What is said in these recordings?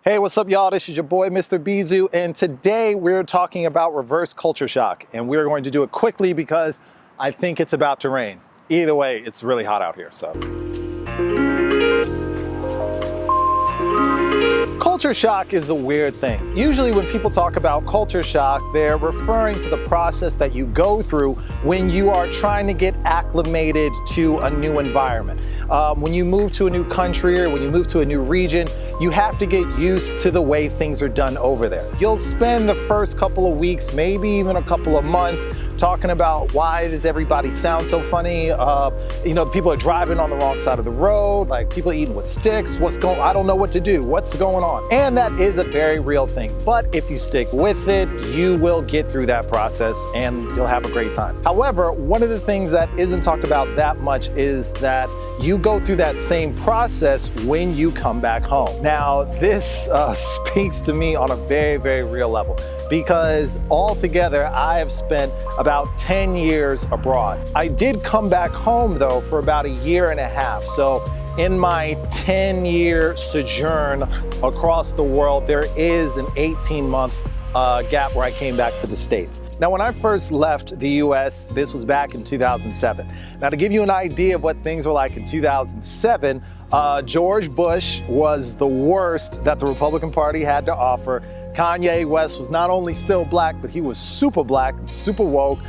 Hey, what's up, y'all? This is your boy, Mr. Bizu, and today we're talking about reverse culture shock, and we're going to do it quickly because I think it's about to rain. Either way, it's really hot out here, so. Culture shock is a weird thing. Usually when people talk about culture shock, they're referring to the process that you go through when you are trying to get acclimated to a new environment. When you move to a new country or when you move to a new region, you have to get used to the way things are done over there. You'll spend the first couple of weeks, maybe even a couple of months, talking about why does everybody sound so funny? People are driving on the wrong side of the road, like people eating with sticks, I don't know what to do, what's going on? And that is a very real thing. But if you stick with it, you will get through that process and you'll have a great time. However, one of the things that isn't talked about that much is that you go through that same process when you come back home. Now, this speaks to me on a very, very real level, because altogether I have spent about 10 years abroad. I did come back home though for about a year and a half. So in my 10-year sojourn across the world, there is an 18-month gap where I came back to the States. Now, when I first left the US, this was back in 2007. Now, to give you an idea of what things were like in 2007, George Bush was the worst that the Republican Party had to offer. Kanye West was not only still black, but he was super black, super woke.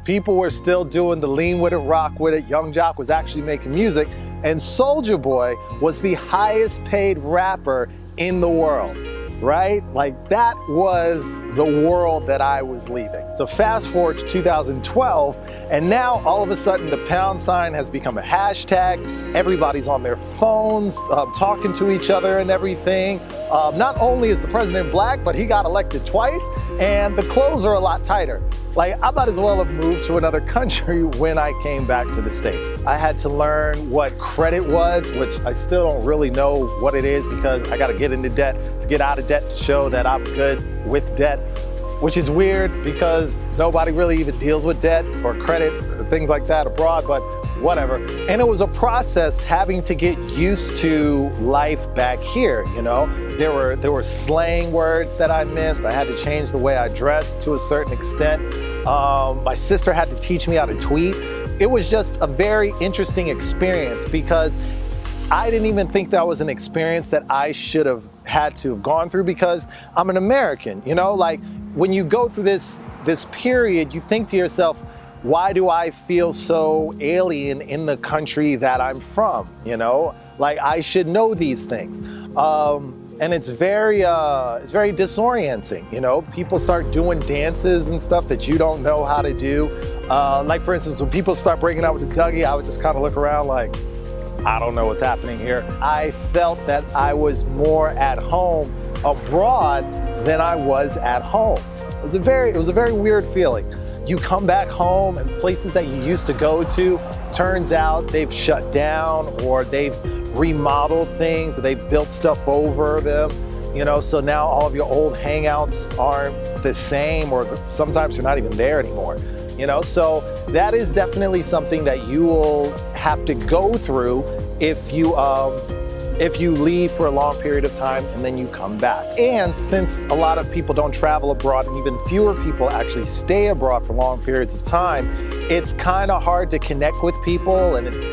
People were still doing the lean with it, rock with it. Young Jock was actually making music. And Soulja Boy was the highest paid rapper in the world, right? Like, that was the world that I was leaving. So fast forward to 2012, and now all of a sudden the pound sign has become a hashtag. Everybody's on their phones, talking to each other and everything. Not only is the president black, but he got elected twice, and the clothes are a lot tighter. Like, I might as well have moved to another country when I came back to the States. I had to learn what credit was, which I still don't really know what it is, because I gotta get into debt to get out of debt to show that I'm good with debt, which is weird because nobody really even deals with debt or credit or things like that abroad, but whatever. And it was a process having to get used to life back here, you know? There were slang words that I missed. I had to change the way I dressed to a certain extent. My sister had to teach me how to tweet. It was just a very interesting experience because I didn't even think that was an experience that I should have had to have gone through, because I'm an American, you know? Like, when you go through this period, you think to yourself, why do I feel so alien in the country that I'm from, you know? Like, I should know these things. And it's very disorienting, you know? People start doing dances and stuff that you don't know how to do. Like, for instance, when people start breaking out with the Dougie, I would just kind of look around like, I don't know what's happening here. I felt that I was more at home abroad than I was at home. It was a very weird feeling. You come back home and places that you used to go to, turns out they've shut down or they've remodeled things or they've built stuff over them, you know, so now all of your old hangouts aren't the same, or sometimes you're not even there anymore, you know? So that is definitely something that you will have to go through if you leave for a long period of time and then you come back. And since a lot of people don't travel abroad and even fewer people actually stay abroad for long periods of time, it's kind of hard to connect with people, and it's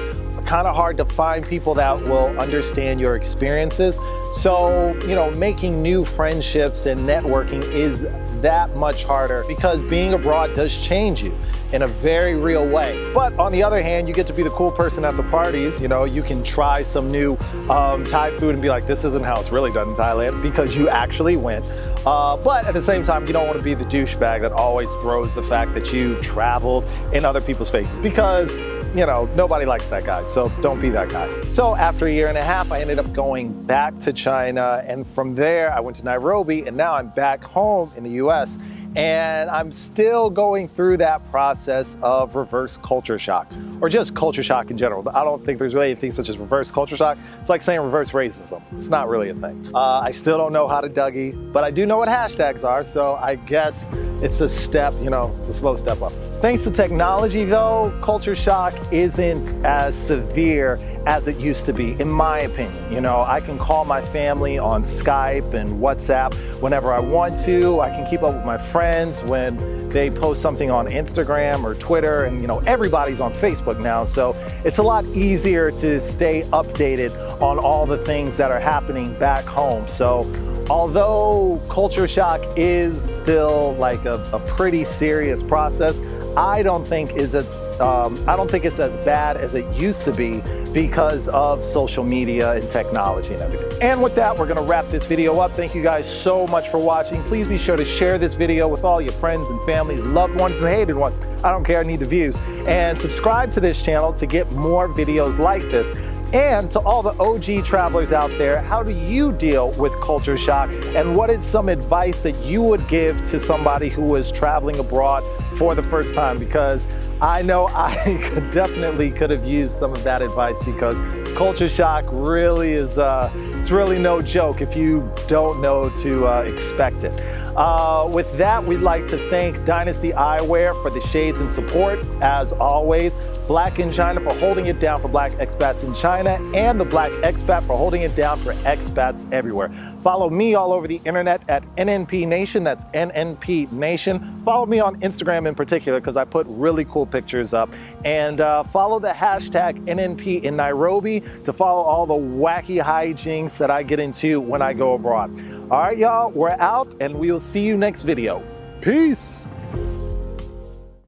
kind of hard to find people that will understand your experiences. So, you know, making new friendships and networking is that much harder, because being abroad does change you in a very real way. But on the other hand, you get to be the cool person at the parties. You know, you can try some new Thai food and be like, this isn't how it's really done in Thailand, because you actually went. But at the same time, you don't want to be the douchebag that always throws the fact that you traveled in other people's faces, because, you know, nobody likes that guy, so don't be that guy. So after a year and a half, I ended up going back to China, and from there I went to Nairobi, and now I'm back home in the US, and I'm still going through that process of reverse culture shock, or just culture shock in general. I don't think there's really anything such as reverse culture shock. It's like saying reverse racism. It's not really a thing. I still don't know how to Dougie, but I do know what hashtags are, so I guess it's a step, you know, it's a slow step up. Thanks to technology though, culture shock isn't as severe as it used to be, in my opinion. You know, I can call my family on Skype and WhatsApp whenever I want to. I can keep up with my friends when they post something on Instagram or Twitter, and you know, everybody's on Facebook now, so it's a lot easier to stay updated on all the things that are happening back home. So although culture shock is still like a pretty serious process, I don't think it's as bad as it used to be because of social media and technology and everything. And with that, we're gonna wrap this video up. Thank you guys so much for watching. Please be sure to share this video with all your friends and families, loved ones and hated ones. I don't care, I need the views. And subscribe to this channel to get more videos like this. And to all the OG travelers out there, how do you deal with culture shock? And what is some advice that you would give to somebody who is traveling abroad for the first time? Because I know I definitely could have used some of that advice, because culture shock really is, it's really no joke if you don't know to expect it. With that, we'd like to thank Dienastie Eyewear for the shades and support, as always. Black in China for holding it down for Black expats in China, and the Black Expat for holding it down for expats everywhere. Follow me all over the internet at NNP Nation, that's NNP Nation. Follow me on Instagram in particular, because I put really cool pictures up. And follow the hashtag NNP in Nairobi to follow all the wacky hijinks that I get into when I go abroad. All right, y'all, we're out, and we will see you next video. Peace.